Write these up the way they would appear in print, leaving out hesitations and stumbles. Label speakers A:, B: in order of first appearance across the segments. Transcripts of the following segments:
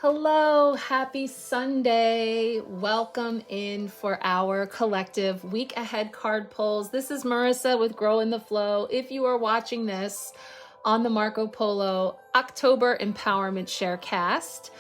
A: Hello, happy Sunday. Welcome in for our collective week ahead card pulls. This is Marissa with Grow in the Flow. If you are watching this on the Marco Polo October Empowerment Sharecast,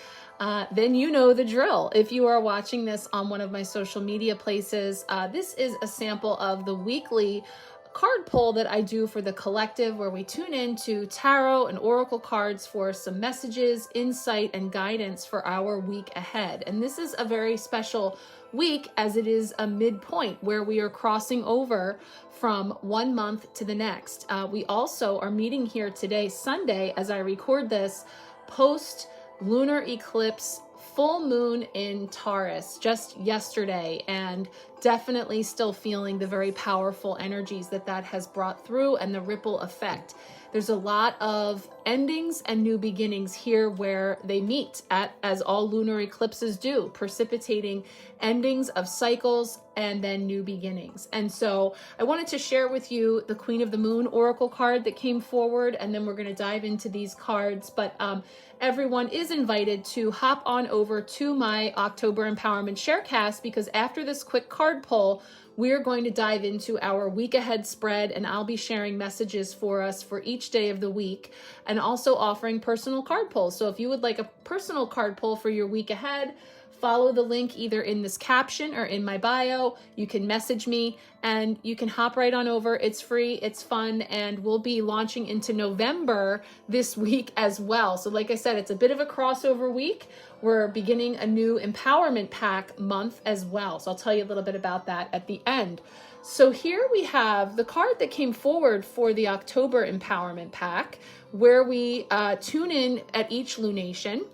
A: then you know the drill. If you are watching this on one of my social media places, this is a sample of the weekly card pull that I do for the collective, where we tune into tarot and oracle cards for some messages, insight, and guidance for our week ahead. And this is a very special week, as it is a midpoint where we are crossing over from one month to the next. We also are meeting here today, Sunday, as I record this, post lunar eclipse, full moon in Taurus just yesterday, and definitely still feeling the very powerful energies that has brought through and the ripple effect. There's a lot of endings and new beginnings here where they meet, as all lunar eclipses do, precipitating endings of cycles and then new beginnings. And so I wanted to share with you the Queen of the Moon oracle card that came forward, and then we're going to dive into these cards. But everyone is invited to hop on over to my October Empowerment Sharecast, because after this quick card pull, we're going to dive into our week ahead spread, and I'll be sharing messages for us for each day of the week, and also offering personal card pulls. So if you would like a personal card pull for your week ahead, follow the link either in this caption or in my bio. You can message me and you can hop right on over. It's free, it's fun, and we'll be launching into November this week as well. So like I said, it's a bit of a crossover week. We're beginning a new empowerment pack month as well. So I'll tell you a little bit about that at the end. So here we have the card that came forward for the October empowerment pack, where we tune in at each lunation.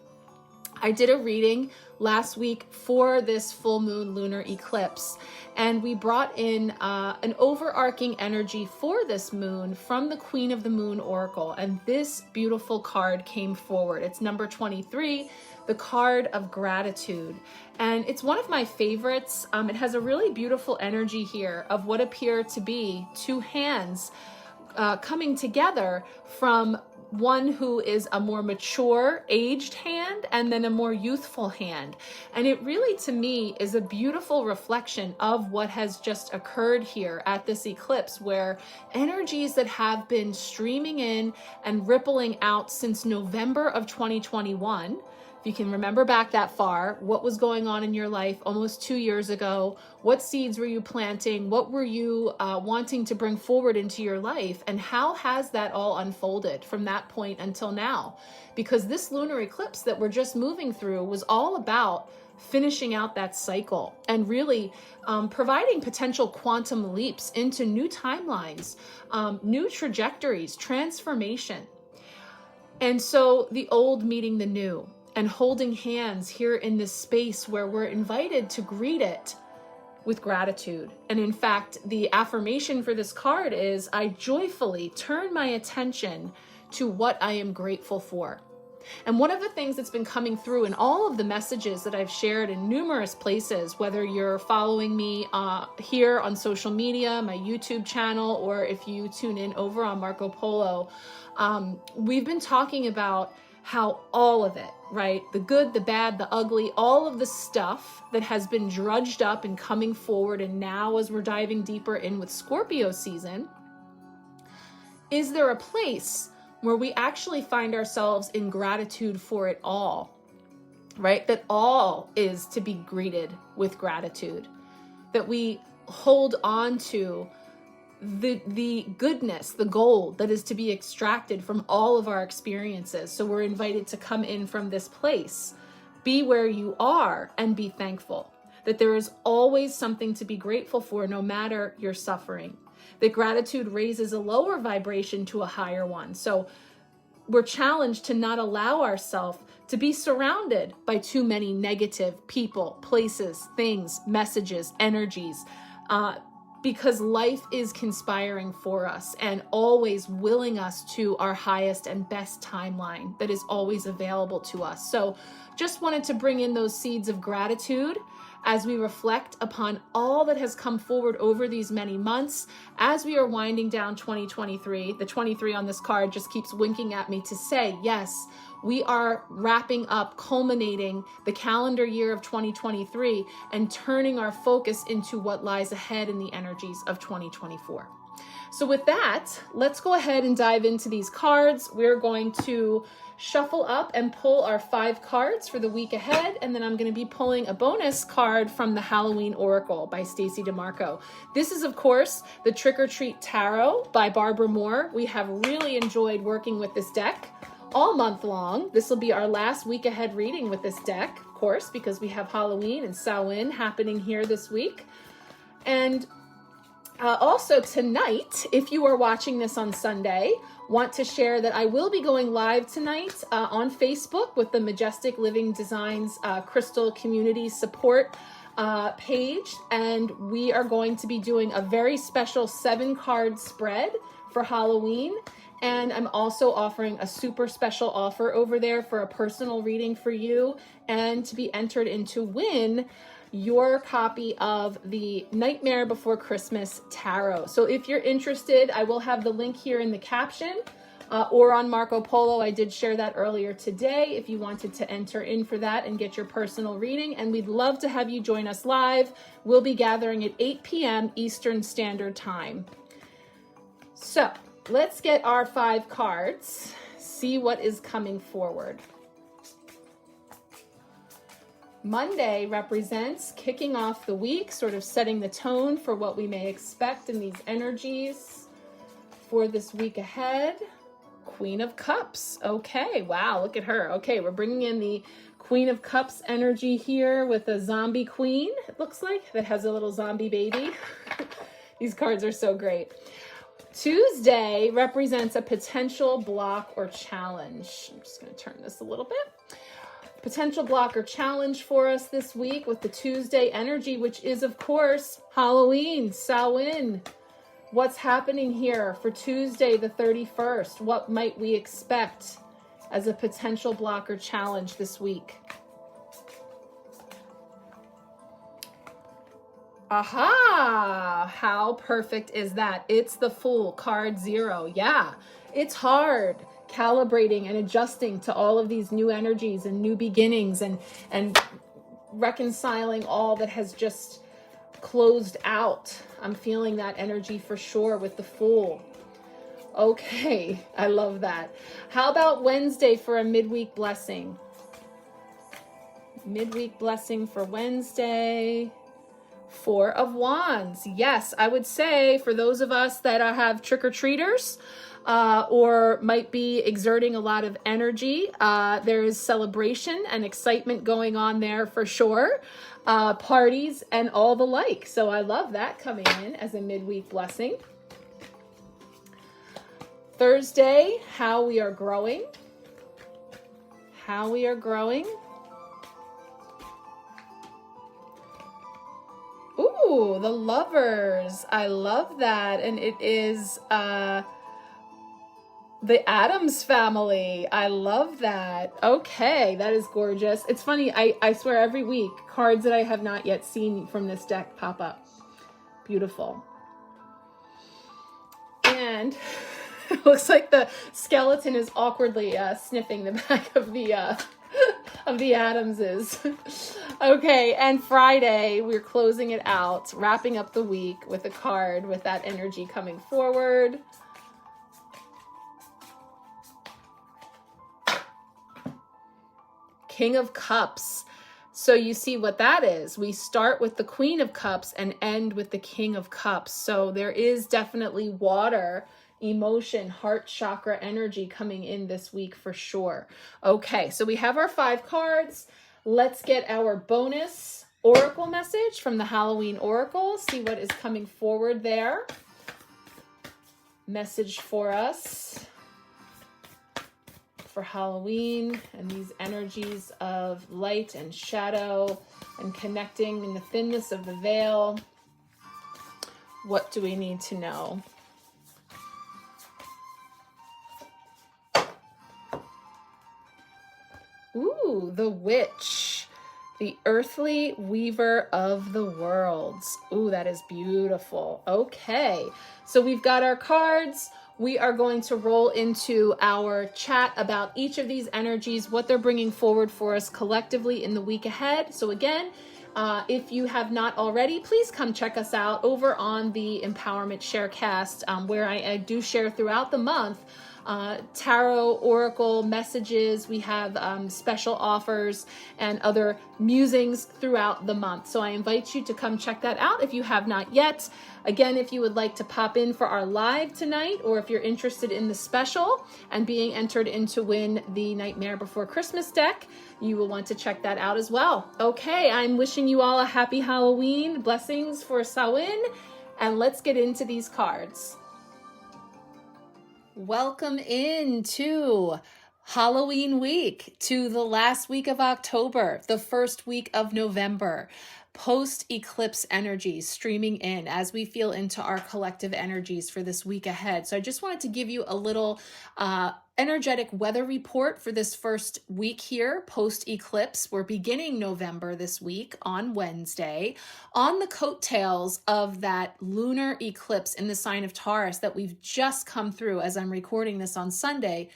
A: I did a reading last week for this full moon lunar eclipse, and we brought in an overarching energy for this moon from the Queen of the Moon Oracle, and this beautiful card came forward. It's number 23, the card of gratitude, and it's one of my favorites. It has a really beautiful energy here of what appear to be two hands coming together, from one who is a more mature, aged hand, and then a more youthful hand. And it really, to me, is a beautiful reflection of what has just occurred here at this eclipse, where energies that have been streaming in and rippling out since November of 2021, if you can remember back that far, what was going on in your life almost 2 years ago? What seeds were you planting? What were you wanting to bring forward into your life? And how has that all unfolded from that point until now? Because this lunar eclipse that we're just moving through was all about finishing out that cycle and really providing potential quantum leaps into new timelines, new trajectories, transformation. And so the old meeting the new, and holding hands here in this space where we're invited to greet it with gratitude. And in fact, the affirmation for this card is, I joyfully turn my attention to what I am grateful for. And one of the things that's been coming through in all of the messages that I've shared in numerous places, whether you're following me here on social media, my YouTube channel, or if you tune in over on Marco Polo, we've been talking about how all of it, right? The good, the bad, the ugly, all of the stuff that has been drudged up and coming forward. And now, as we're diving deeper in with Scorpio season, is there a place where we actually find ourselves in gratitude for it all, right? That all is to be greeted with gratitude, that we hold on to the goodness, the gold that is to be extracted from all of our experiences. So we're invited to come in from this place, be where you are, and be thankful that there is always something to be grateful for, no matter your suffering. That gratitude raises a lower vibration to a higher one. So we're challenged to not allow ourselves to be surrounded by too many negative people, places, things, messages, energies, because life is conspiring for us and always willing us to our highest and best timeline that is always available to us. So just wanted to bring in those seeds of gratitude as we reflect upon all that has come forward over these many months. As we are winding down 2023, the 23 on this card just keeps winking at me to say, yes, we are wrapping up, culminating the calendar year of 2023 and turning our focus into what lies ahead in the energies of 2024. So with that, let's go ahead and dive into these cards. We're going to shuffle up and pull our 5 cards for the week ahead, and then I'm going to be pulling a bonus card from the Halloween Oracle by Stacey DeMarco. This is, of course, the Trick or Treat Tarot by Barbara Moore. We have really enjoyed working with this deck all month long. This will be our last week ahead reading with this deck, of course, because we have Halloween and Samhain happening here this week. And also tonight, if you are watching this on Sunday, want to share that I will be going live tonight on Facebook with the Majestic Living Designs Crystal Community Support page. And we are going to be doing a very special 7-card spread for Halloween. And I'm also offering a super special offer over there for a personal reading for you and to be entered in to win your copy of the Nightmare Before Christmas Tarot. So if you're interested, I will have the link here in the caption or on Marco Polo. I did share that earlier today if you wanted to enter in for that and get your personal reading. And we'd love to have you join us live. We'll be gathering at 8 p.m. Eastern Standard Time. So let's get our 5 cards, see what is coming forward. Monday represents kicking off the week, sort of setting the tone for what we may expect in these energies for this week ahead. Queen of Cups. Okay, wow, look at her. Okay, we're bringing in the Queen of Cups energy here with a zombie queen, it looks like, that has a little zombie baby. These cards are so great. Tuesday represents a potential block or challenge. I'm just going to turn this a little bit. Potential block or challenge for us this week with the Tuesday energy, which is, of course, Halloween, Samhain. What's happening here for Tuesday, the 31st? What might we expect as a potential block or challenge this week? Aha! How perfect is that? It's the Fool, card 0. Yeah, it's hard calibrating and adjusting to all of these new energies and new beginnings and reconciling all that has just closed out. I'm feeling that energy for sure with the Fool. Okay, I love that. How about Wednesday for a midweek blessing? Midweek blessing for Wednesday. 4 of Wands. Yes, I would say for those of us that have trick-or-treaters or might be exerting a lot of energy, there is celebration and excitement going on there for sure. Parties and all the like. So I love that coming in as a midweek blessing. Thursday, how we are growing. How we are growing. Ooh, the Lovers. I love that. And it is the Addams family. I love that. Okay, that is gorgeous. It's funny, I swear every week, cards that I have not yet seen from this deck pop up. Beautiful. And it looks like the skeleton is awkwardly sniffing the back of the Addamses. Okay, and Friday, we're closing it out, wrapping up the week with a card with that energy coming forward. King of Cups. So you see what that is. We start with the Queen of Cups and end with the King of Cups. So there is definitely water, emotion, heart chakra energy coming in this week for sure. Okay, so we have our 5 cards. Let's get our bonus oracle message from the Halloween Oracle. See what is coming forward there. Message for us for Halloween and these energies of light and shadow and connecting in the thinness of the veil. What do we need to know? Ooh, the Witch, the earthly weaver of the worlds. Ooh, that is beautiful. Okay, so we've got our cards. we are going to roll into our chat about each of these energies, what they're bringing forward for us collectively in the week ahead. So again, if you have not already, please come check us out over on the Empowerment Sharecast, where I do share throughout the month tarot, oracle messages. We have special offers and other musings throughout the month. So I invite you to come check that out if you have not yet. Again, if you would like to pop in for our live tonight, or if you're interested in the special and being entered in to win the Nightmare Before Christmas deck, you will want to check that out as well. Okay, I'm wishing you all a happy Halloween. Blessings for Samhain, and let's get into these cards. Welcome into Halloween week, to the last week of October, the first week of November. Post-eclipse energies streaming in as we feel into our collective energies for this week ahead. So I just wanted to give you a little energetic weather report for this first week here, post-eclipse. We're beginning November this week on Wednesday, on the coattails of that lunar eclipse in the sign of Taurus that we've just come through as I'm recording this on Sunday,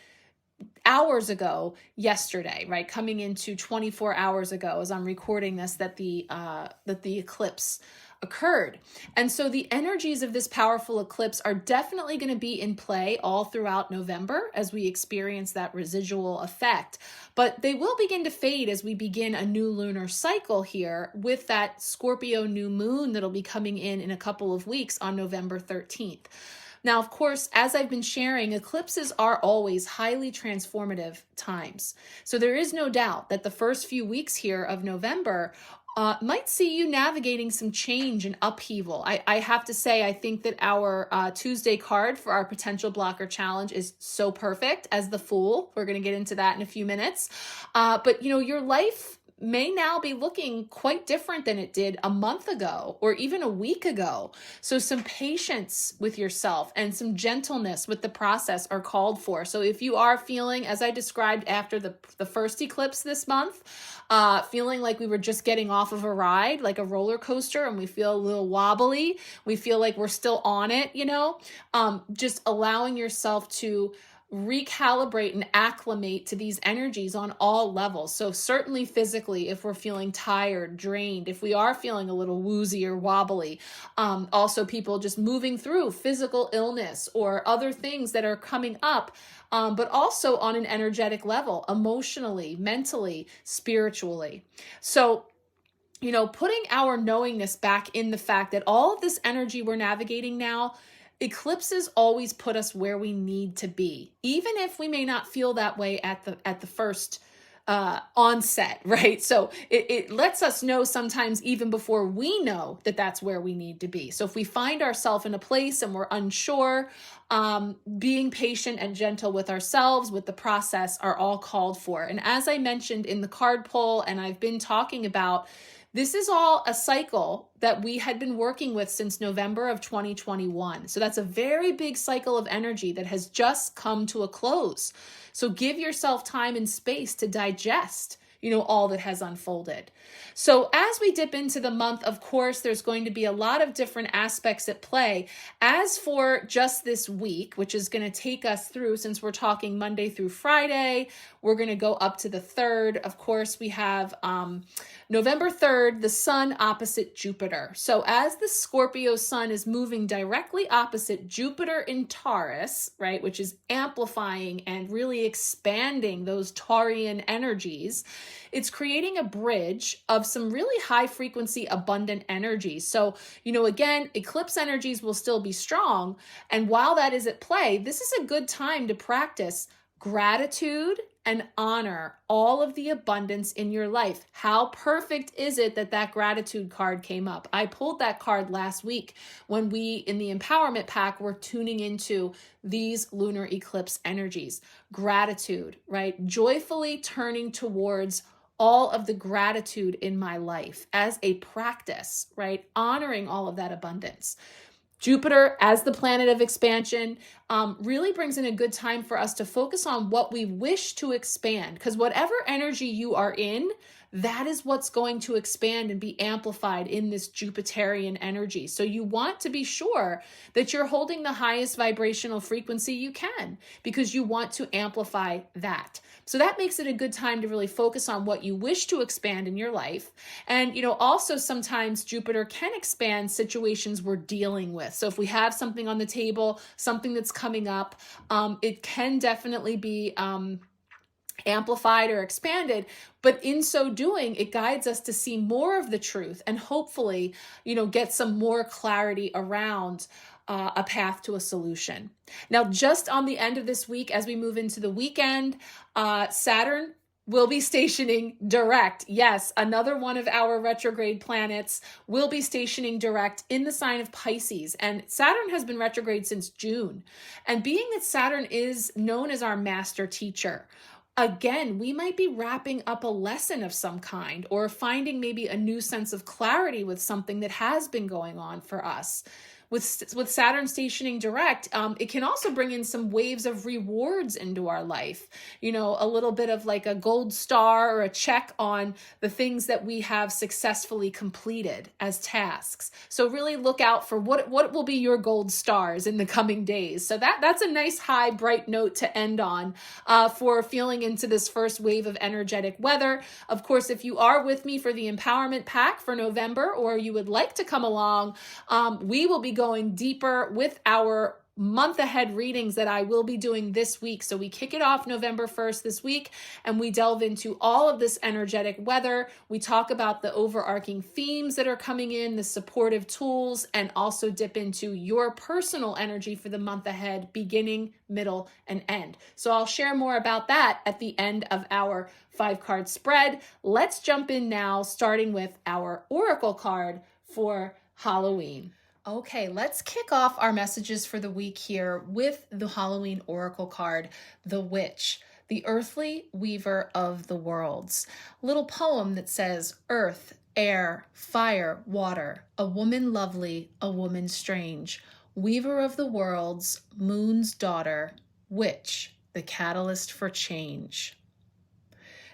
A: hours ago yesterday, right? Coming into 24 hours ago as I'm recording this, that the eclipse occurred. And so the energies of this powerful eclipse are definitely going to be in play all throughout November as we experience that residual effect. But they will begin to fade as we begin a new lunar cycle here with that Scorpio new moon that'll be coming in a couple of weeks on November 13th. Now, of course, as I've been sharing, eclipses are always highly transformative times. So there is no doubt that the first few weeks here of November might see you navigating some change and upheaval. I have to say, I think that our Tuesday card for our potential blocker challenge is so perfect as the Fool. We're going to get into that in a few minutes. But, you know, your life may now be looking quite different than it did a month ago or even a week ago. So some patience with yourself and some gentleness with the process are called for. So if you are feeling, as I described after the first eclipse this month, feeling like we were just getting off of a ride, like a roller coaster, and we feel a little wobbly, we feel like we're still on it, you know, just allowing yourself to recalibrate and acclimate to these energies on all levels. So certainly physically, if we're feeling tired, drained, if we are feeling a little woozy or wobbly, also people just moving through physical illness or other things that are coming up, but also on an energetic level, emotionally, mentally, spiritually. So, you know, putting our knowingness back in the fact that all of this energy we're navigating now, eclipses always put us where we need to be, even if we may not feel that way at the first onset, right? So it lets us know sometimes even before we know that that's where we need to be. So if we find ourselves in a place and we're unsure, being patient and gentle with ourselves, with the process, are all called for. And as I mentioned in the card pull, and I've been talking about, this is all a cycle that we had been working with since November of 2021. So that's a very big cycle of energy that has just come to a close. So give yourself time and space to digest, you know, all that has unfolded. So as we dip into the month, of course, there's going to be a lot of different aspects at play. As for just this week, which is going to take us through, since we're talking Monday through Friday, we're going to go up to the 3rd. Of course, we have November 3rd, the sun opposite Jupiter. So as the Scorpio sun is moving directly opposite Jupiter in Taurus, right, which is amplifying and really expanding those Taurian energies, it's creating a bridge of some really high frequency, abundant energy. So, you know, again, eclipse energies will still be strong. And while that is at play, this is a good time to practice gratitude and honor all of the abundance in your life. How perfect is it that that gratitude card came up? I pulled that card last week when we, in the empowerment pack, were tuning into these lunar eclipse energies. Gratitude, right? Joyfully turning towards all of the gratitude in my life as a practice, right? Honoring all of that abundance. Jupiter as the planet of expansion, really brings in a good time for us to focus on what we wish to expand, because whatever energy you are in, that is what's going to expand and be amplified in this Jupiterian energy. So you want to be sure that you're holding the highest vibrational frequency you can, because you want to amplify that. So that makes it a good time to really focus on what you wish to expand in your life. And, also sometimes Jupiter can expand situations we're dealing with. So if we have something on the table, something that's coming up, it can definitely be amplified or expanded, but in so doing, it guides us to see more of the truth and hopefully, get some more clarity around a path to a solution. Now, just on the end of this week, as we move into the weekend, Saturn will be stationing direct. Yes, another one of our retrograde planets will be stationing direct in the sign of Pisces. And Saturn has been retrograde since June. And being that Saturn is known as our master teacher, again, we might be wrapping up a lesson of some kind or finding maybe a new sense of clarity with something that has been going on for us. With Saturn stationing direct, it can also bring in some waves of rewards into our life. A little bit of like a gold star or a check on the things that we have successfully completed as tasks. So really look out for what will be your gold stars in the coming days. So that's a nice high, bright note to end on for feeling into this first wave of energetic weather. Of course, if you are with me for the Empowerment Pack for November, or you would like to come along, we will be going deeper with our month ahead readings that I will be doing this week. So we kick it off November 1st this week, and we delve into all of this energetic weather. We talk about the overarching themes that are coming in, the supportive tools, and also dip into your personal energy for the month ahead, beginning, middle, and end. So I'll share more about that at the end of our 5-card spread. Let's jump in now, starting with our oracle card for Halloween. Okay, let's kick off our messages for the week here with the Halloween oracle card, the Witch, the earthly weaver of the worlds. A little poem that says, earth, air, fire, water, a woman lovely, a woman strange, weaver of the worlds, moon's daughter, witch, the catalyst for change.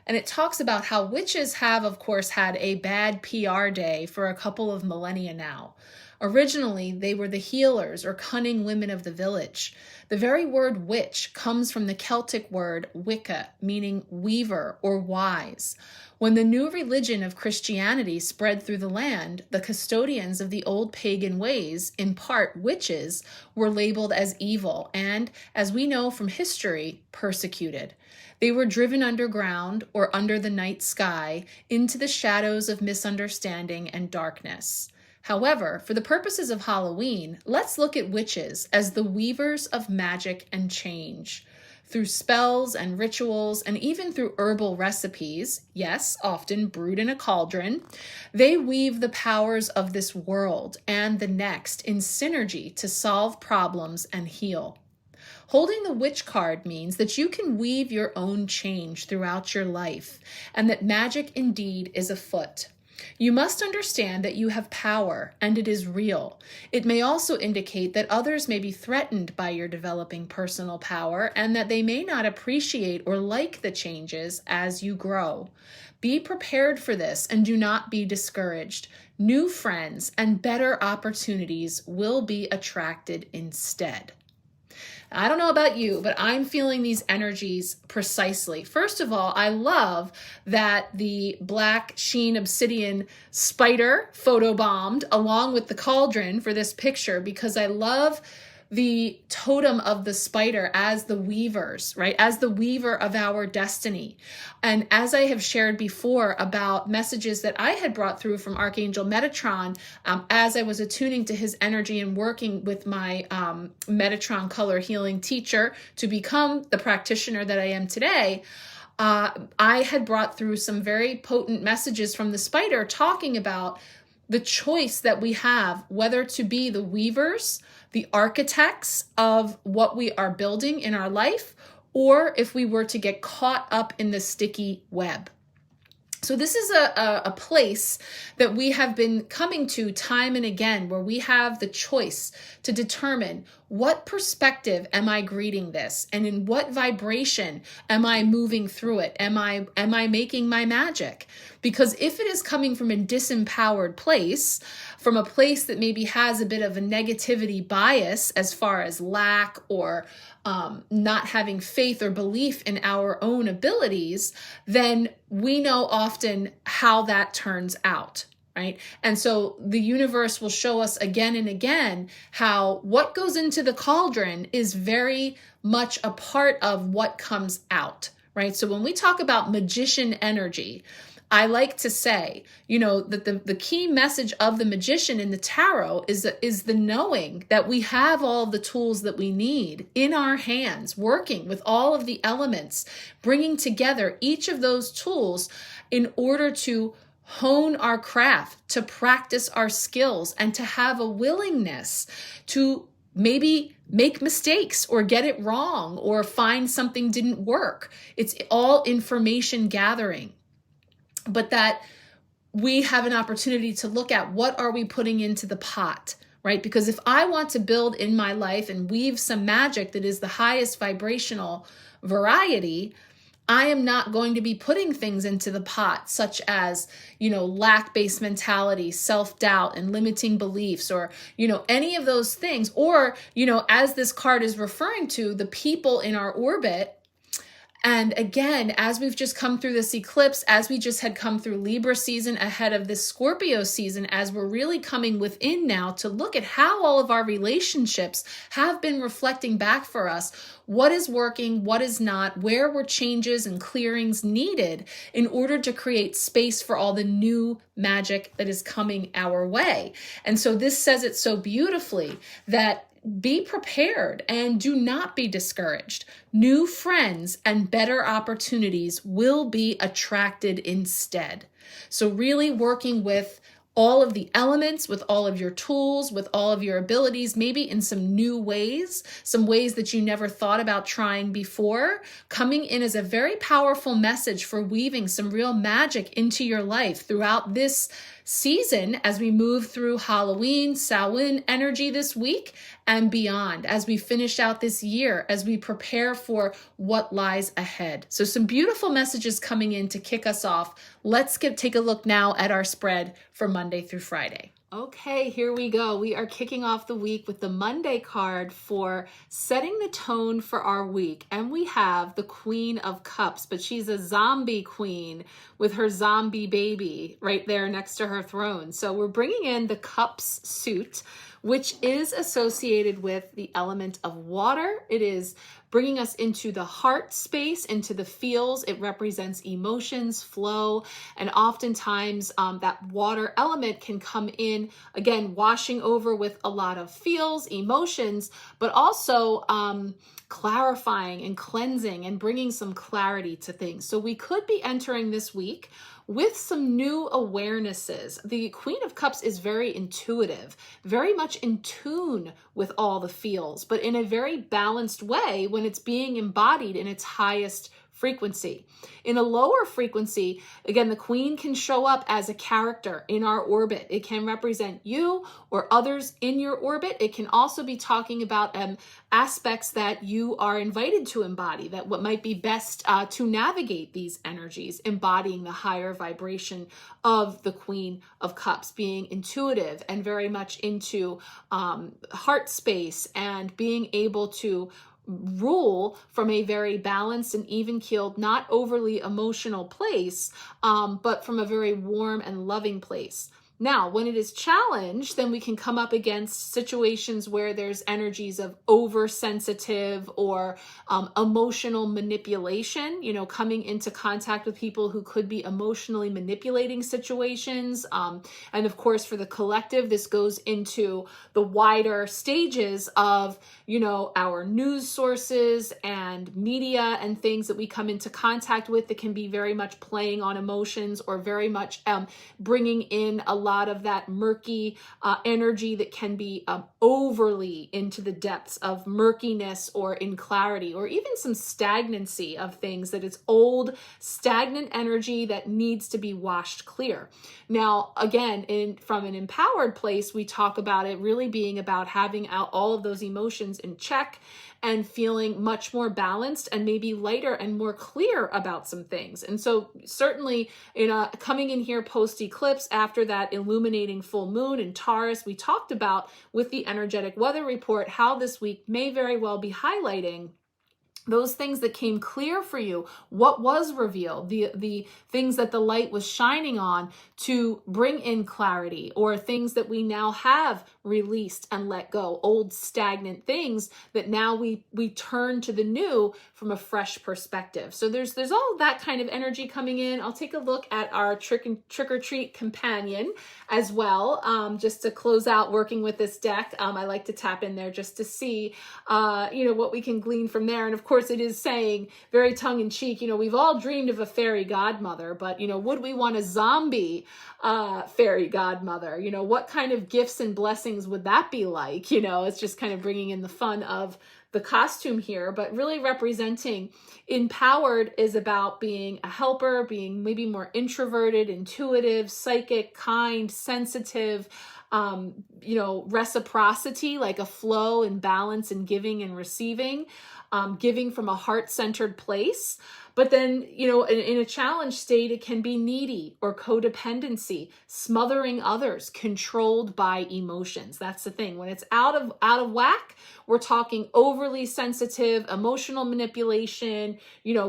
A: And it talks about how witches have, of course, had a bad PR day for a couple of millennia now. Originally, they were the healers or cunning women of the village. The very word witch comes from the Celtic word Wicca, meaning weaver or wise. When the new religion of Christianity spread through the land, the custodians of the old pagan ways, in part witches, were labeled as evil and, as we know from history, persecuted. They were driven underground or under the night sky into the shadows of misunderstanding and darkness. However, for the purposes of Halloween, let's look at witches as the weavers of magic and change. Through spells and rituals, and even through herbal recipes, yes, often brewed in a cauldron, they weave the powers of this world and the next in synergy to solve problems and heal. Holding the witch card means that you can weave your own change throughout your life, and that magic indeed is afoot. You must understand that you have power, and it is real. It may also indicate that others may be threatened by your developing personal power, and that they may not appreciate or like the changes as you grow. Be prepared for this, and do not be discouraged. New friends and better opportunities will be attracted instead. I don't know about you, but I'm feeling these energies precisely. First of all, I love that the black sheen obsidian spider photobombed along with the cauldron for this picture, because I love the totem of the spider as the weavers, right? As the weaver of our destiny. And as I have shared before about messages that I had brought through from Archangel Metatron, as I was attuning to his energy and working with my Metatron color healing teacher to become the practitioner that I am today, I had brought through some very potent messages from the spider talking about the choice that we have, whether to be the weavers, the architects of what we are building in our life, or if we were to get caught up in the sticky web. So this is a place that we have been coming to time and again, where we have the choice to determine what perspective am I greeting this? And in what vibration am I moving through it? Am I making my magic? Because if it is coming from a disempowered place, from a place that maybe has a bit of a negativity bias as far as lack or not having faith or belief in our own abilities, then we know often how that turns out. Right? And so the universe will show us again and again how what goes into the cauldron is very much a part of what comes out, right? So when we talk about magician energy, I like to say, that the key message of the magician in the tarot is the knowing that we have all the tools that we need in our hands, working with all of the elements, bringing together each of those tools in order to hone our craft, to practice our skills, and to have a willingness to maybe make mistakes or get it wrong or find something didn't work. It's all information gathering, but that we have an opportunity to look at what are we putting into the pot, right? Because if I want to build in my life and weave some magic that is the highest vibrational variety, I am not going to be putting things into the pot such as, lack-based mentality, self-doubt, and limiting beliefs, or, any of those things. Or, as this card is referring to, the people in our orbit. And again, as we've just come through this eclipse, as we just had come through Libra season ahead of this Scorpio season, as we're really coming within now to look at how all of our relationships have been reflecting back for us, what is working, what is not, where were changes and clearings needed in order to create space for all the new magic that is coming our way. And so this says it so beautifully that be prepared and do not be discouraged. New friends and better opportunities will be attracted instead. So really working with all of the elements, with all of your tools, with all of your abilities, maybe in some new ways, some ways that you never thought about trying before, coming in as a very powerful message for weaving some real magic into your life throughout this season as we move through Halloween, Samhain energy this week and beyond, as we finish out this year, as we prepare for what lies ahead. So some beautiful messages coming in to kick us off. Let's take a look now at our spread for Monday through Friday. Okay, here we go. We are kicking off the week with the Monday card for setting the tone for our week. And we have the Queen of Cups, but she's a zombie queen with her zombie baby right there next to her throne. So we're bringing in the Cups suit, which is associated with the element of water. It is bringing us into the heart space, into the feels. It represents emotions, flow, and oftentimes that water element can come in, again, washing over with a lot of feels, emotions, but also clarifying and cleansing and bringing some clarity to things. So we could be entering this week with some new awarenesses. The Queen of Cups is very intuitive, very much in tune with all the feels, but in a very balanced way when it's being embodied in its highest frequency. In a lower frequency, again, the Queen can show up as a character in our orbit. It can represent you or others in your orbit. It can also be talking about aspects that you are invited to embody, that what might be best to navigate these energies, embodying the higher vibration of the Queen of Cups, being intuitive and very much into heart space and being able to rule from a very balanced and even-keeled, not overly emotional place, but from a very warm and loving place. Now, when it is challenged, then we can come up against situations where there's energies of oversensitive or emotional manipulation, coming into contact with people who could be emotionally manipulating situations. And of course, for the collective, this goes into the wider stages of, our news sources and media and things that we come into contact with that can be very much playing on emotions or very much bringing in a lot of that murky energy that can be overly into the depths of murkiness or in clarity, or even some stagnancy of things, that it's old, stagnant energy that needs to be washed clear. Now, again, from an empowered place, we talk about it really being about having out all of those emotions in check and feeling much more balanced and maybe lighter and more clear about some things. And so certainly coming in here post eclipse after that illuminating full moon in Taurus, we talked about with the energetic weather report how this week may very well be highlighting those things that came clear for you, what was revealed, the things that the light was shining on to bring in clarity, or things that we now have released and let go, old stagnant things that now we turn to the new from a fresh perspective. So there's all that kind of energy coming in. I'll take a look at our trick or treat companion as well, just to close out working with this deck. I like to tap in there just to see what we can glean from there. And of course, it is saying very tongue-in-cheek, we've all dreamed of a fairy godmother, but would we want a zombie fairy godmother? What kind of gifts and blessings would that be like? It's just kind of bringing in the fun of the costume here, but really representing empowered is about being a helper, being maybe more introverted, intuitive, psychic, kind, sensitive, reciprocity, like a flow and balance and giving and receiving, giving from a heart-centered place. But then, in a challenge state, it can be needy or codependency, smothering others, controlled by emotions. That's the thing. When it's out of whack, we're talking overly sensitive, emotional manipulation,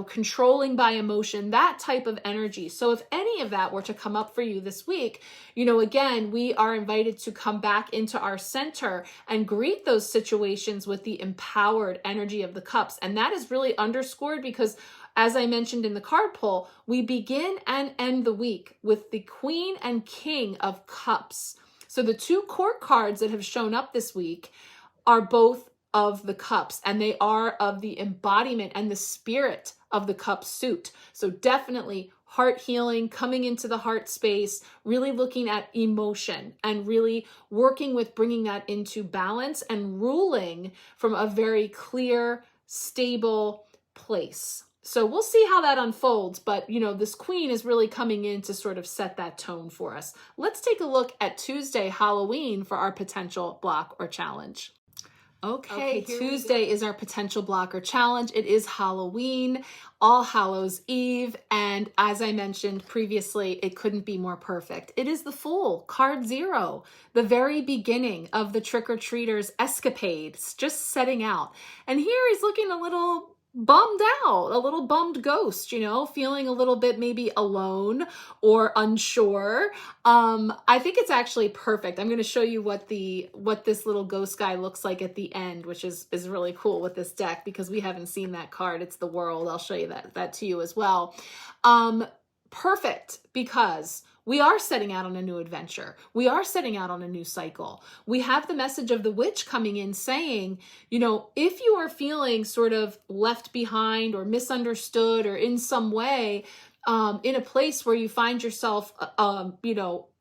A: controlling by emotion, that type of energy. So if any of that were to come up for you this week, again, we are invited to come back into our center and greet those situations with the empowered energy of the cups. And that is really underscored because, as I mentioned in the card pull, we begin and end the week with the Queen and King of Cups. So the two court cards that have shown up this week are both of the cups, and they are of the embodiment and the spirit of the cup suit. So definitely heart healing, coming into the heart space, really looking at emotion and really working with bringing that into balance and ruling from a very clear, stable place. So we'll see how that unfolds, but this queen is really coming in to sort of set that tone for us. Let's take a look at Tuesday, Halloween, for our potential block or challenge. Okay, Tuesday is our potential block or challenge. It is Halloween, All Hallows Eve, and as I mentioned previously, it couldn't be more perfect. It is the Fool, card 0, the very beginning of the trick-or-treaters' escapades, just setting out. And here he's looking a little bummed out, a little bummed ghost, feeling a little bit maybe alone or unsure. I think it's actually perfect. I'm going to show you what this little ghost guy looks like at the end, which is really cool with this deck because we haven't seen that card. It's the World. I'll show you that to you as well. Perfect because we are setting out on a new adventure. We are setting out on a new cycle. We have the message of the witch coming in saying, if you are feeling sort of left behind or misunderstood or in some way, in a place where you find yourself,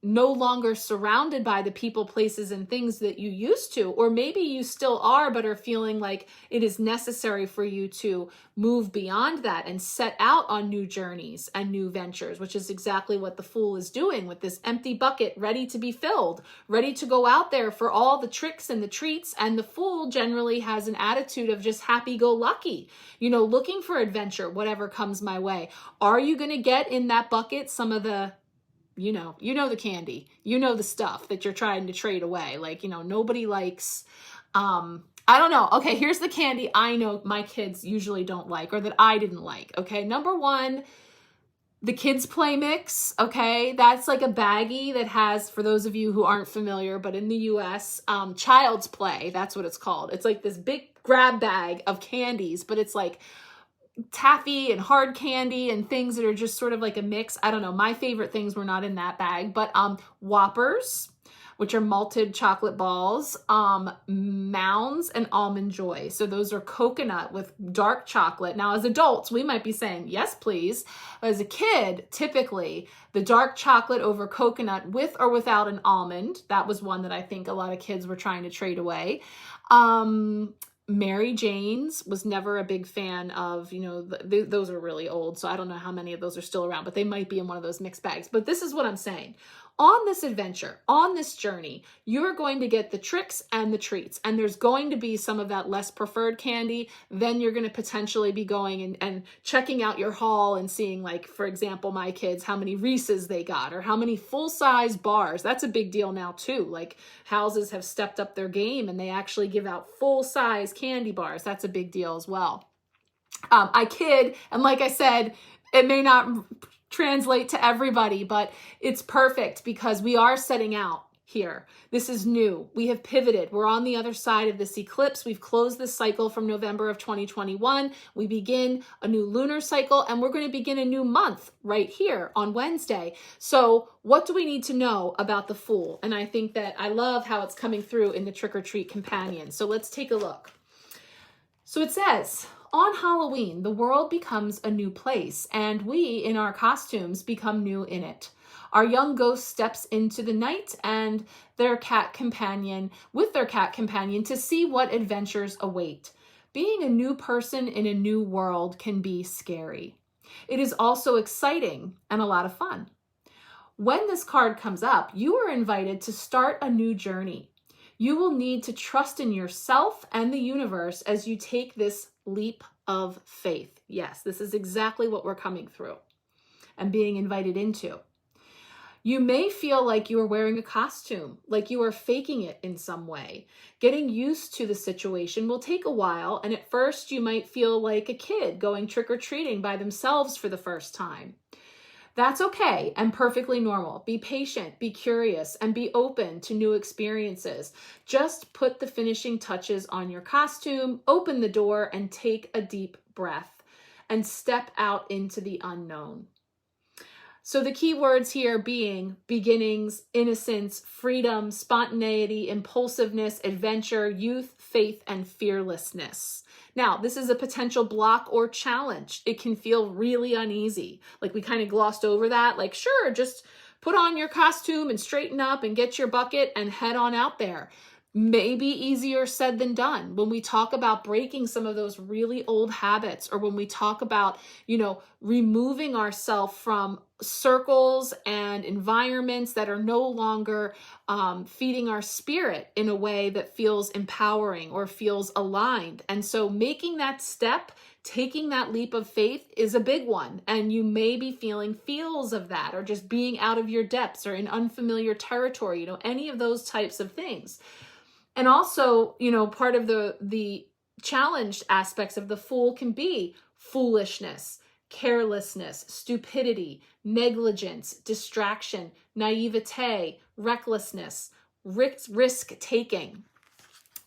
A: no longer surrounded by the people, places, and things that you used to, or maybe you still are, but are feeling like it is necessary for you to move beyond that and set out on new journeys and new ventures, which is exactly what the Fool is doing with this empty bucket ready to be filled, ready to go out there for all the tricks and the treats. And the Fool generally has an attitude of just happy-go-lucky, looking for adventure, whatever comes my way. Are you going to get in that bucket some of the the candy, the stuff that you're trying to trade away? Like, nobody likes, I don't know. Okay, here's the candy I know my kids usually don't like, or that I didn't like. Okay, number 1, the Kids Play Mix. Okay, that's like a baggie that has, for those of you who aren't familiar, but in the US, Child's Play, that's what it's called. It's like this big grab bag of candies, but it's like taffy and hard candy and things that are just sort of like a mix. I don't know. My favorite things were not in that bag, but Whoppers, which are malted chocolate balls, Mounds, and Almond Joy. So those are coconut with dark chocolate. Now, as adults, we might be saying, yes, please. As a kid, typically, the dark chocolate over coconut with or without an almond. That was one that I think a lot of kids were trying to trade away. Mary Jane's was never a big fan of, those are really old, so I don't know how many of those are still around, but they might be in one of those mixed bags. But this is what I'm saying. On this adventure, on this journey, you're going to get the tricks and the treats, and there's going to be some of that less preferred candy. Then you're going to potentially be going and checking out your haul and seeing, like, for example, my kids, how many Reese's they got or how many full-size bars. That's a big deal now too. Like, houses have stepped up their game and they actually give out full-size candy bars. That's a big deal as well. I kid, and like I said, it may not translate to everybody, but it's perfect because we are setting out here. This is new. We have pivoted. We're on the other side of this eclipse. We've closed this cycle from November of 2021. We begin a new lunar cycle, and we're going to begin a new month right here on Wednesday. So what do we need to know about the Fool? And I think that I love how it's coming through in the Trick or Treat Companion. So let's take a look. So it says, on Halloween, the world becomes a new place, and we, in our costumes, become new in it. Our young ghost steps into the night and their cat companion, to see what adventures await. Being a new person in a new world can be scary. It is also exciting and a lot of fun. When this card comes up, you are invited to start a new journey. You will need to trust in yourself and the universe as you take this leap of faith. Yes, this is exactly what we're coming through and being invited into. You may feel like you are wearing a costume, like you are faking it in some way. Getting used to the situation will take a while, and at first you might feel like a kid going trick-or-treating by themselves for the first time. That's okay and perfectly normal. Be patient, be curious, and be open to new experiences. Just put the finishing touches on your costume, open the door, and take a deep breath and step out into the unknown. So the key words here being beginnings, innocence, freedom, spontaneity, impulsiveness, adventure, youth, faith, and fearlessness. Now, this is a potential block or challenge. It can feel really uneasy. Like we kind of glossed over that. Like, sure, just put on your costume and straighten up and get your bucket and head on out there. Maybe easier said than done. When we talk about breaking some of those really old habits, or when we talk about, removing ourselves from circles and environments that are no longer feeding our spirit in a way that feels empowering or feels aligned. And so making that step, taking that leap of faith is a big one. And you may be feeling feels of that, or just being out of your depths or in unfamiliar territory, any of those types of things. And also, part of the challenged aspects of the Fool can be foolishness, carelessness, stupidity, negligence, distraction, naivete, recklessness, risk-taking.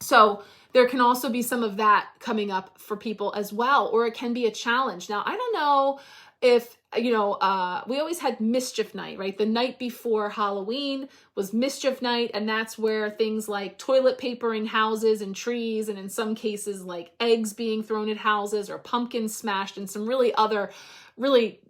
A: So there can also be some of that coming up for people as well, or it can be a challenge. Now, I don't know if, we always had mischief night, right? The night before Halloween was mischief night, and that's where things like toilet papering houses and trees, and in some cases like eggs being thrown at houses or pumpkins smashed, and some really other really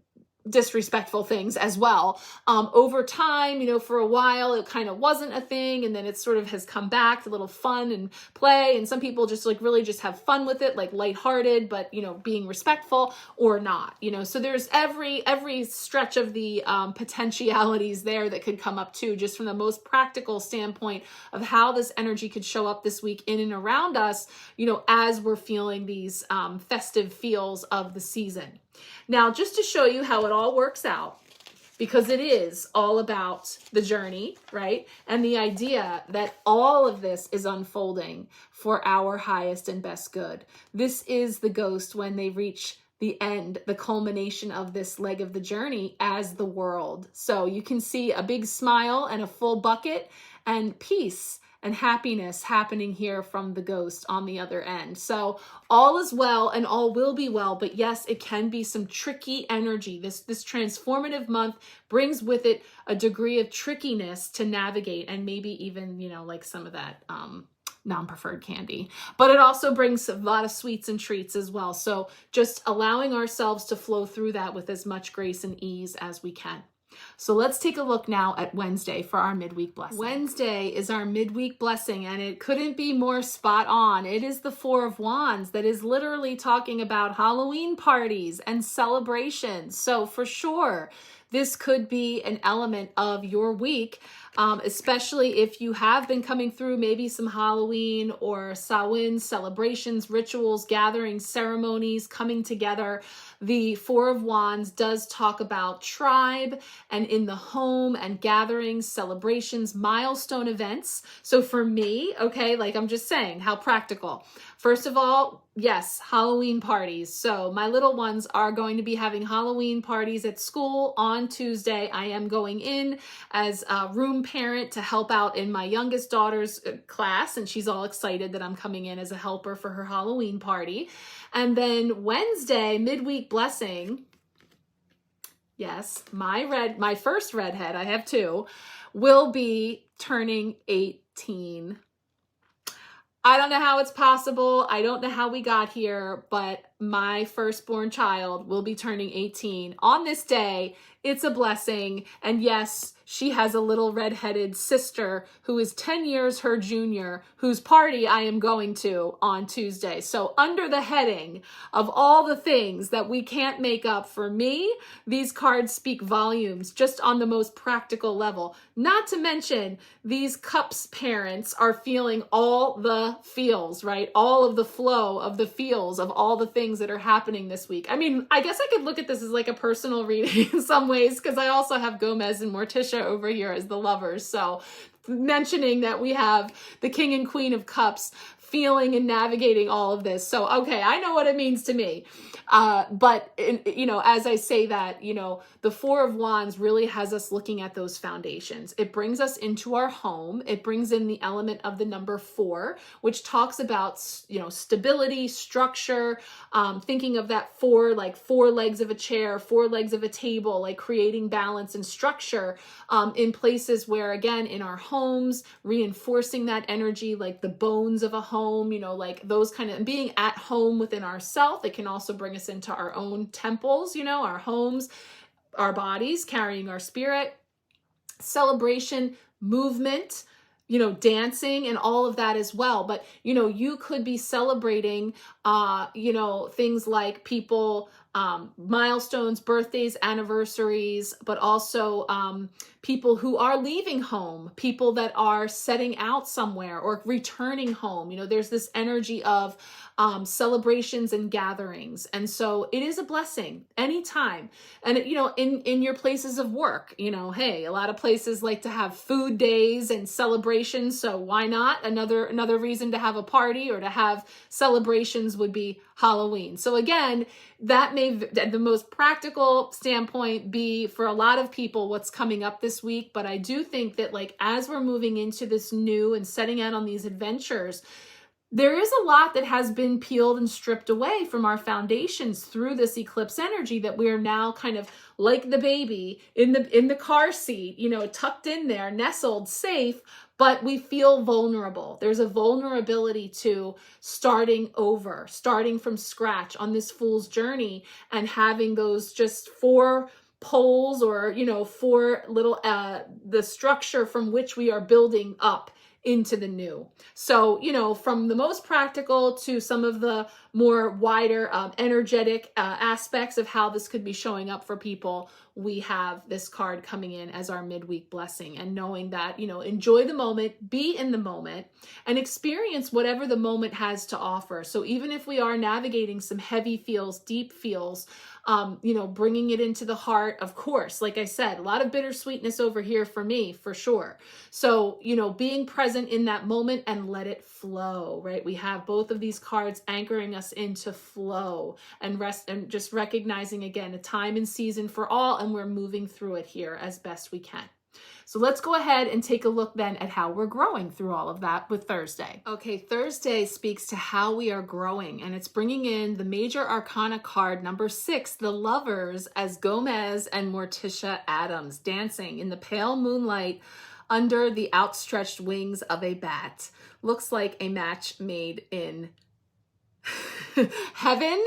A: disrespectful things as well. Over time, for a while, it kind of wasn't a thing, and then it sort of has come back to a little fun and play, and some people just really just have fun with it, like lighthearted, but being respectful or not, so there's every stretch of the potentialities there that could come up too, just from the most practical standpoint of how this energy could show up this week in and around us, as we're feeling these festive feels of the season. Now, just to show you how it all works out, because it is all about the journey, right? And the idea that all of this is unfolding for our highest and best good. This is the ghost when they reach the end, the culmination of this leg of the journey as the world. So you can see a big smile and a full bucket and peace and happiness happening here from the ghost on the other end. So all is well and all will be well, but yes, it can be some tricky energy. This transformative month brings with it a degree of trickiness to navigate, and maybe even, you know, like some of that non-preferred candy. But it also brings a lot of sweets and treats as well. So just allowing ourselves to flow through that with as much grace and ease as we can. So let's take a look now at Wednesday for our midweek blessing. Wednesday is our midweek blessing, and it couldn't be more spot on. It is the Four of Wands that is literally talking about Halloween parties and celebrations. So for sure, this could be an element of your week, especially if you have been coming through maybe some Halloween or Samhain celebrations, rituals, gatherings, ceremonies, coming together. The Four of Wands does talk about tribe and in the home and gatherings, celebrations, milestone events. So for me, okay, like I'm just saying, how practical. First of all, yes, Halloween parties. So my little ones are going to be having Halloween parties at school on Tuesday. I am going in as a room parent to help out in my youngest daughter's class, and she's all excited that I'm coming in as a helper for her Halloween party. And then Wednesday, midweek blessing, yes, my first redhead, I have two, will be turning 18. I don't know how it's possible. I don't know how we got here, but my firstborn child will be turning 18 on this day. It's a blessing. And yes, she has a little redheaded sister who is 10 years her junior, whose party I am going to on Tuesday. So under the heading of all the things that we can't make up, for me, these cards speak volumes just on the most practical level. Not to mention, these cups parents are feeling all the feels, right? All of the flow of the feels of all the things that are happening this week. I mean, I guess I could look at this as like a personal reading in some ways, because I also have Gomez and Morticia over here as the lovers. So mentioning that we have the King and Queen of Cups feeling and navigating all of this. So, okay, I know what it means to me. But, you know, as I say that, you know, the Four of Wands really has us looking at those foundations. It brings us into our home. It brings in the element of the number 4, which talks about, you know, stability, structure, thinking of that 4, like 4 legs of a chair, 4 legs of a table, like creating balance and structure in places where, again, in our homes, reinforcing that energy, like the bones of a home, you know, like those kind of, being at home within ourselves. It can also bring us into our own temples, you know, our homes, our bodies, carrying our spirit, celebration, movement, you know, dancing and all of that as well. But, you know, you could be celebrating, you know, things like people, milestones, birthdays, anniversaries, but also people who are leaving home, people that are setting out somewhere or returning home. You know, there's this energy of celebrations and gatherings. And so it is a blessing anytime. And, you know, in your places of work, you know, hey, a lot of places like to have food days and celebrations. So why not? Another reason to have a party or to have celebrations would be Halloween. So again, that may, the most practical standpoint, be for a lot of people what's coming up this week. But I do think that, like, as we're moving into this new and setting out on these adventures, there is a lot that has been peeled and stripped away from our foundations through this eclipse energy, that we are now kind of like the baby in the car seat, you know, tucked in there, nestled, safe, but we feel vulnerable. There's a vulnerability to starting over, starting from scratch on this fool's journey, and having those just 4 poles, or, you know, 4 little, the structure from which we are building up into the new. So, you know, from the most practical to some of the more wider energetic aspects of how this could be showing up for people, we have this card coming in as our midweek blessing, and knowing that, you know, enjoy the moment, be in the moment, and experience whatever the moment has to offer. So even if we are navigating some heavy feels, deep feels, you know, bringing it into the heart, of course, like I said, a lot of bittersweetness over here for me, for sure. So, you know, being present in that moment and let it flow, right? We have both of these cards anchoring us into flow and rest, and just recognizing, again, a time and season for all, and we're moving through it here as best we can. So let's go ahead and take a look then at how we're growing through all of that with Thursday. Okay, Thursday speaks to how we are growing, and it's bringing in the major arcana card number 6, the Lovers, as Gomez and Morticia Addams dancing in the pale moonlight under the outstretched wings of a bat. Looks like a match made in heaven.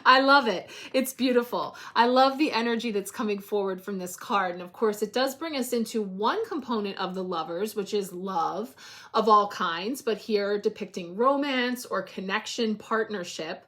A: I love it. It's beautiful. I love the energy that's coming forward from this card. And of course, it does bring us into one component of the Lovers, which is love of all kinds, but here depicting romance or connection, partnership.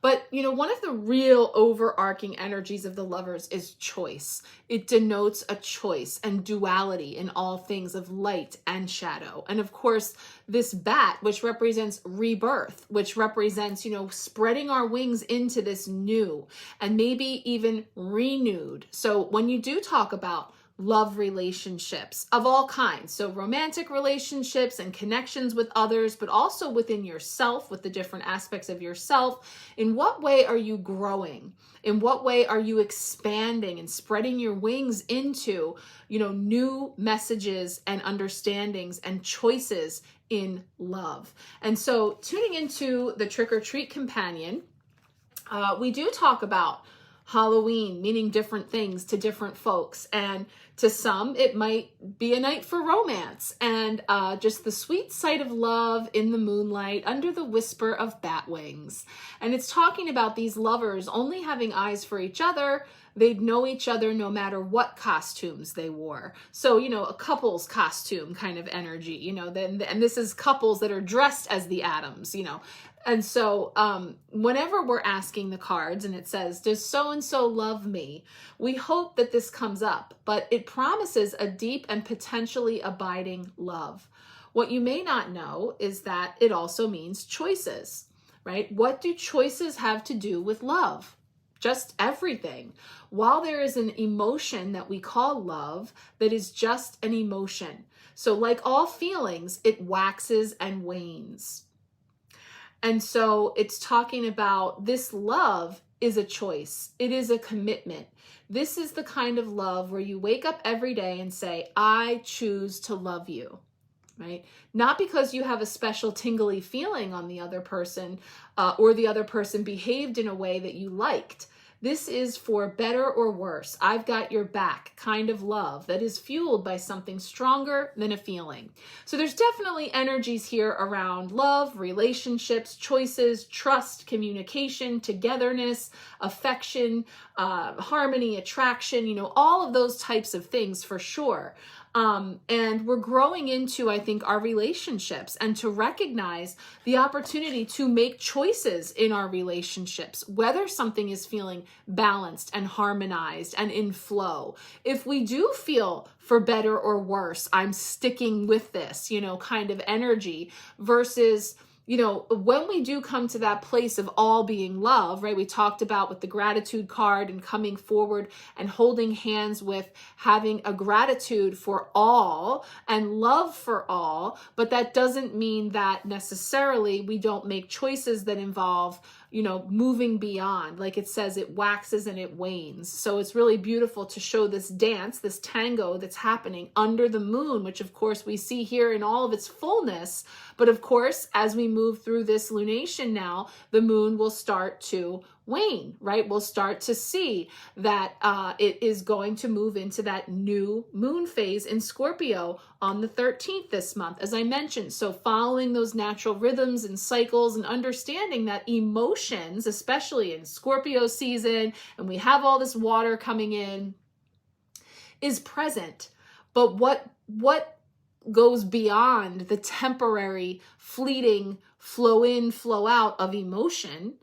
A: But, you know, one of the real overarching energies of the Lovers is choice. It denotes a choice and duality in all things of light and shadow. And of course, this bat, which represents rebirth, which represents, you know, spreading our wings into this new and maybe even renewed. So when you do talk about love relationships of all kinds, so romantic relationships and connections with others, but also within yourself, with the different aspects of yourself, in what way are you growing? In what way are you expanding and spreading your wings into, you know, new messages and understandings and choices in love? And so tuning into the Trick or Treat Companion, we do talk about Halloween meaning different things to different folks. And to some, it might be a night for romance and just the sweet sight of love in the moonlight under the whisper of bat wings. And it's talking about these lovers only having eyes for each other. They'd know each other no matter what costumes they wore. So, you know, a couple's costume kind of energy, you know, and this is couples that are dressed as the Addams, you know. And so whenever we're asking the cards and it says, does so-and-so love me? We hope that this comes up, but it promises a deep and potentially abiding love. What you may not know is that it also means choices, right? What do choices have to do with love? Just everything. While there is an emotion that we call love, that is just an emotion. So like all feelings, it waxes and wanes. And so it's talking about this love is a choice. It is a commitment. This is the kind of love where you wake up every day and say, I choose to love you, right? Not because you have a special tingly feeling on the other person or the other person behaved in a way that you liked. This is for better or worse. I've got your back kind of love that is fueled by something stronger than a feeling. So there's definitely energies here around love, relationships, choices, trust, communication, togetherness, affection, harmony, attraction, you know, all of those types of things for sure. And we're growing into, I think, our relationships and to recognize the opportunity to make choices in our relationships, whether something is feeling balanced and harmonized and in flow. If we do feel for better or worse, I'm sticking with this, you know, kind of energy versus, you know, when we do come to that place of all being love, right? We talked about with the gratitude card and coming forward and holding hands with having a gratitude for all and love for all, but that doesn't mean that necessarily we don't make choices that involve, you know, moving beyond. Like it says, it waxes and it wanes. So it's really beautiful to show this dance, this tango that's happening under the moon, which of course we see here in all of its fullness. But of course, as we move through this lunation now, the moon will start to wane, right? We'll start to see that it is going to move into that new moon phase in Scorpio on the 13th this month, as I mentioned. So following those natural rhythms and cycles and understanding that emotions, especially in Scorpio season, and we have all this water coming in, is present. But what goes beyond the temporary, fleeting, flow in, flow out of emotion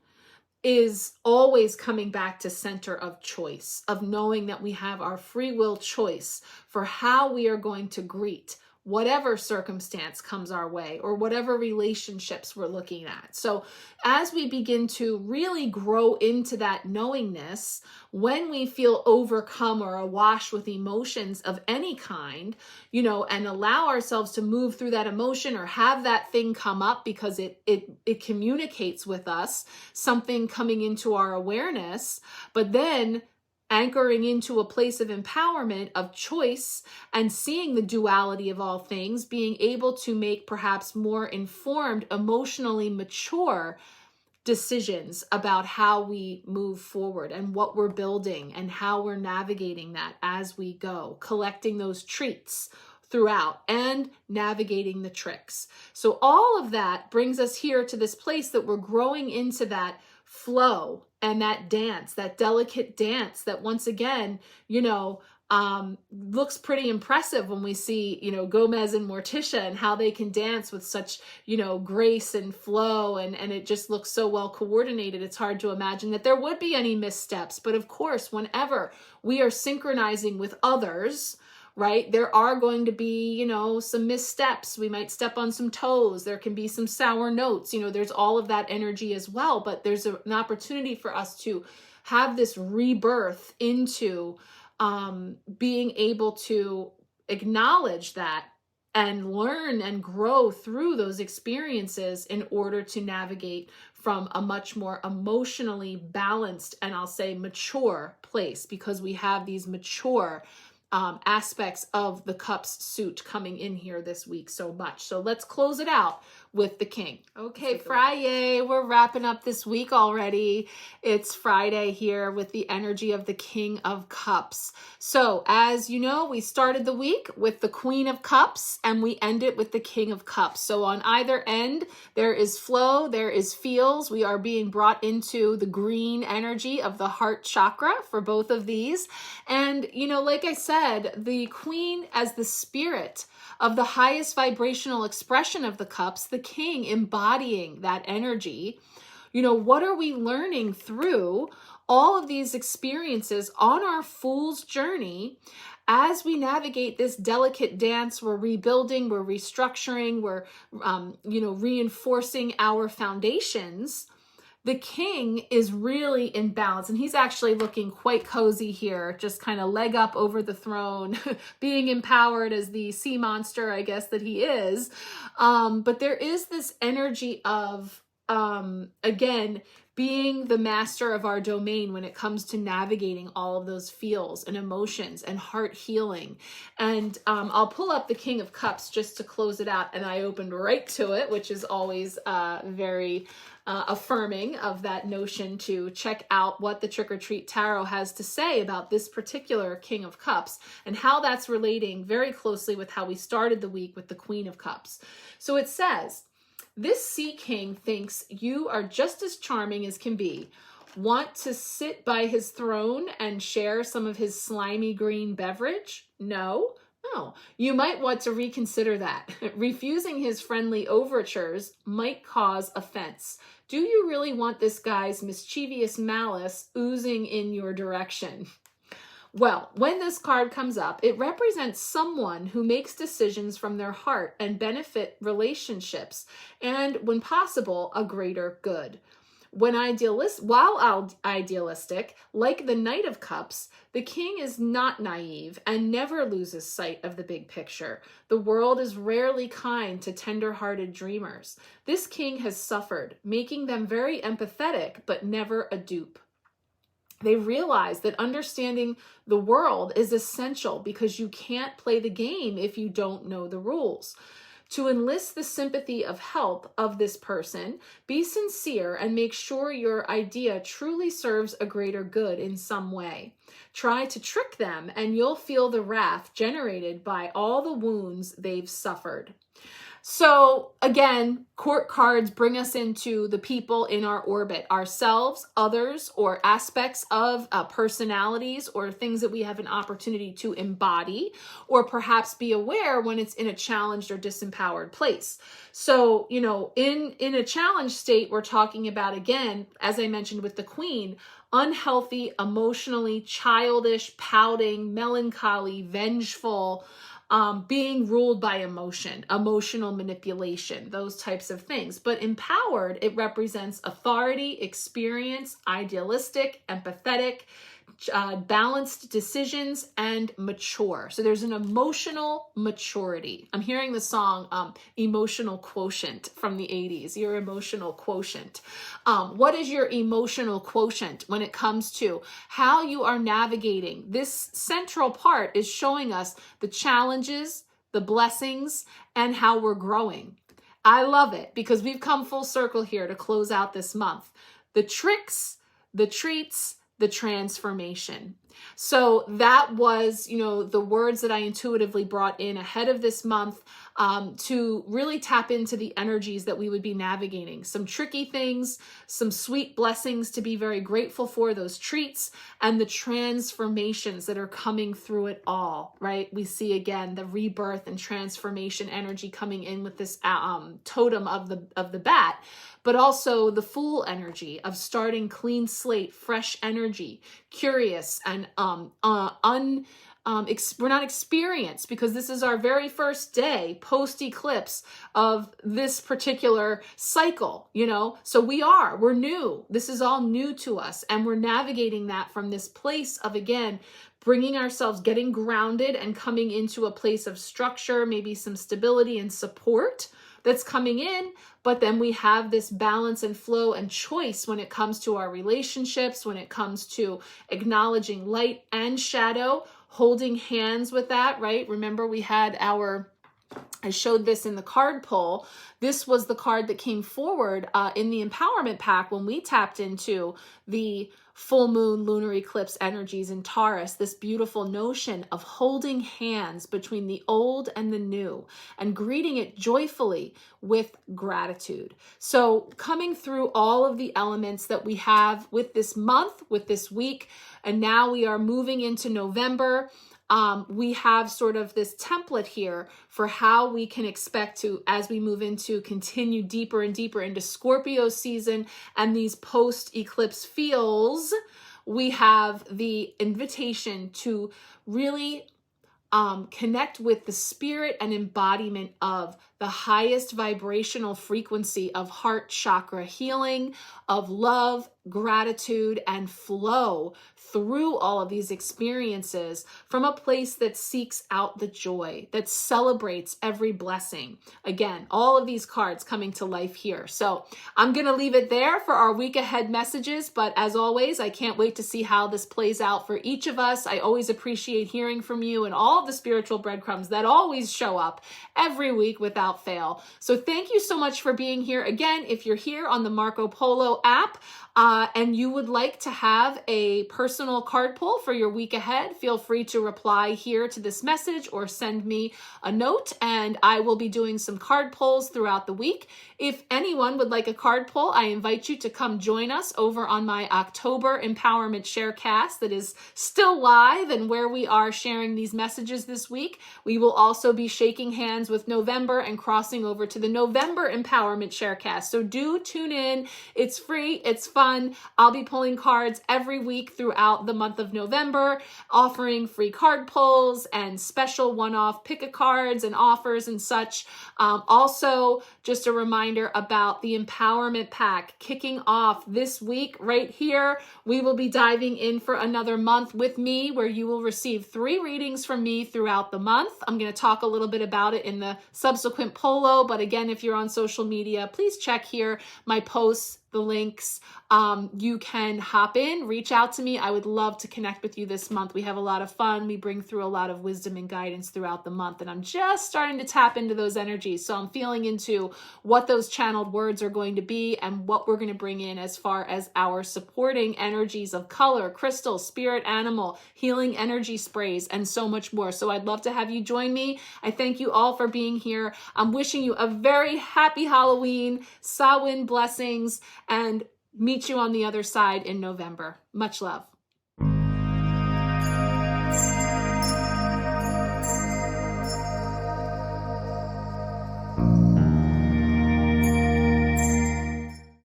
A: is always coming back to center of choice, of knowing that we have our free will choice for how we are going to greet whatever circumstance comes our way or whatever relationships we're looking at. So as we begin to really grow into that knowingness, when we feel overcome or awash with emotions of any kind, you know, and allow ourselves to move through that emotion or have that thing come up because it communicates with us, something coming into our awareness, but then anchoring into a place of empowerment, of choice, and seeing the duality of all things, being able to make perhaps more informed, emotionally mature decisions about how we move forward and what we're building and how we're navigating that as we go, collecting those treats throughout and navigating the tricks. So all of that brings us here to this place that we're growing into that flow and that dance, that delicate dance that once again, looks pretty impressive when we see, Gomez and Morticia and how they can dance with such, grace and flow, and it just looks so well coordinated. It's hard to imagine that there would be any missteps. But of course, whenever we are synchronizing with others, right, there are going to be, some missteps. We might step on some toes. There can be some sour notes. There's all of that energy as well. But there's an opportunity for us to have this rebirth into being able to acknowledge that and learn and grow through those experiences in order to navigate from a much more emotionally balanced and I'll say mature place, because we have these mature aspects of the cups suit coming in here this week so much. So let's close it out with the king. Okay, Friday, we're wrapping up this week already. It's Friday here with the energy of the King of Cups. So as you know, we started the week with the Queen of Cups and we end it with the King of Cups. So on either end, there is flow, there is feels. We are being brought into the green energy of the heart chakra for both of these. And, like I said, the Queen as the spirit of the highest vibrational expression of the cups, the king embodying that energy. What are we learning through all of these experiences on our fool's journey as we navigate this delicate dance? We're rebuilding, we're restructuring, we're, reinforcing our foundations. The king is really in balance, and he's actually looking quite cozy here, just kind of leg up over the throne, being empowered as the sea monster, I guess, that he is. But there is this energy of, again, being the master of our domain when it comes to navigating all of those feels and emotions and heart healing. And I'll pull up the King of Cups just to close it out. And I opened right to it, which is always very affirming of that notion to check out what the Trick or Treat Tarot has to say about this particular King of Cups and how that's relating very closely with how we started the week with the Queen of Cups. So it says, this Sea King thinks you are just as charming as can be. Want to sit by his throne and share some of his slimy green beverage? No? No. You might want to reconsider that. Refusing his friendly overtures might cause offense. Do you really want this guy's mischievous malice oozing in your direction? Well, when this card comes up, it represents someone who makes decisions from their heart and benefit relationships, and when possible, a greater good. While idealistic, like the Knight of Cups, the king is not naive and never loses sight of the big picture. The world is rarely kind to tender-hearted dreamers. This king has suffered, making them very empathetic, but never a dupe. They realize that understanding the world is essential because you can't play the game if you don't know the rules. To enlist the sympathy of help of this person, be sincere and make sure your idea truly serves a greater good in some way. Try to trick them and you'll feel the wrath generated by all the wounds they've suffered. So again, court cards bring us into the people in our orbit, ourselves, others, or aspects of personalities or things that we have an opportunity to embody or perhaps be aware when it's in a challenged or disempowered place. So, in a challenged state, we're talking about, again, as I mentioned with the Queen, unhealthy, emotionally childish, pouting, melancholy, vengeful, being ruled by emotion, emotional manipulation, those types of things. But empowered, it represents authority, experience, idealistic, empathetic, balanced decisions, and mature. So there's an emotional maturity. I'm hearing the song Emotional Quotient from the 80s, your emotional quotient. What is your emotional quotient when it comes to how you are navigating? This central part is showing us the challenges, the blessings, and how we're growing. I love it because we've come full circle here to close out this month. The tricks, the treats, the transformation. So that was, the words that I intuitively brought in ahead of this month to really tap into the energies that we would be navigating. Some tricky things, some sweet blessings to be very grateful for, those treats, and the transformations that are coming through it all, right? We see again the rebirth and transformation energy coming in with this totem of the bat, but also the Fool energy of starting clean slate, fresh energy, curious and we're not experienced because this is our very first day post eclipse of this particular cycle, so we're new. This is all new to us, and we're navigating that from this place of, again, bringing ourselves, getting grounded and coming into a place of structure, maybe some stability and support that's coming in. But then we have this balance and flow and choice when it comes to our relationships, when it comes to acknowledging light and shadow, holding hands with that, right? Remember, we had I showed this in the card pull. This was the card that came forward in the empowerment pack when we tapped into the full moon lunar eclipse energies in Taurus, this beautiful notion of holding hands between the old and the new and greeting it joyfully with gratitude. So coming through all of the elements that we have with this month, with this week, and now we are moving into November. We have sort of this template here for how we can expect to, as we move into, continue deeper and deeper into Scorpio season and these post-eclipse feels. We have the invitation to really connect with the spirit and embodiment of the highest vibrational frequency of heart chakra healing, of love, gratitude, and flow through all of these experiences from a place that seeks out the joy, that celebrates every blessing. Again, all of these cards coming to life here. So I'm going to leave it there for our week ahead messages. But as always, I can't wait to see how this plays out for each of us. I always appreciate hearing from you and all of the spiritual breadcrumbs that always show up every week without fail. So thank you so much for being here. Again, if you're here on the Marco Polo app, and you would like to have a personal card pull for your week ahead, feel free to reply here to this message or send me a note, and I will be doing some card pulls throughout the week. If anyone would like a card pull, I invite you to come join us over on my October Empowerment Sharecast that is still live and where we are sharing these messages this week. We will also be shaking hands with November and crossing over to the November Empowerment Sharecast. So do tune in. It's free. It's fun. I'll be pulling cards every week throughout the month of November, offering free card pulls and special one-off pick-a-cards and offers and such. Also, just a reminder about the Empowerment Pack kicking off this week right here. We will be diving in for another month with me where you will receive 3 readings from me throughout the month. I'm going to talk a little bit about it in the subsequent polo, but again, if you're on social media, please check here my posts, the links. You can hop in, reach out to me. I would love to connect with you this month. We have a lot of fun. We bring through a lot of wisdom and guidance throughout the month, and I'm just starting to tap into those energies. So I'm feeling into what those channeled words are going to be and what we're going to bring in as far as our supporting energies of color, crystal, spirit, animal, healing energy sprays, and so much more. So I'd love to have you join me. I thank you all for being here. I'm wishing you a very happy Halloween, Samhain blessings, and meet you on the other side in November. Much love.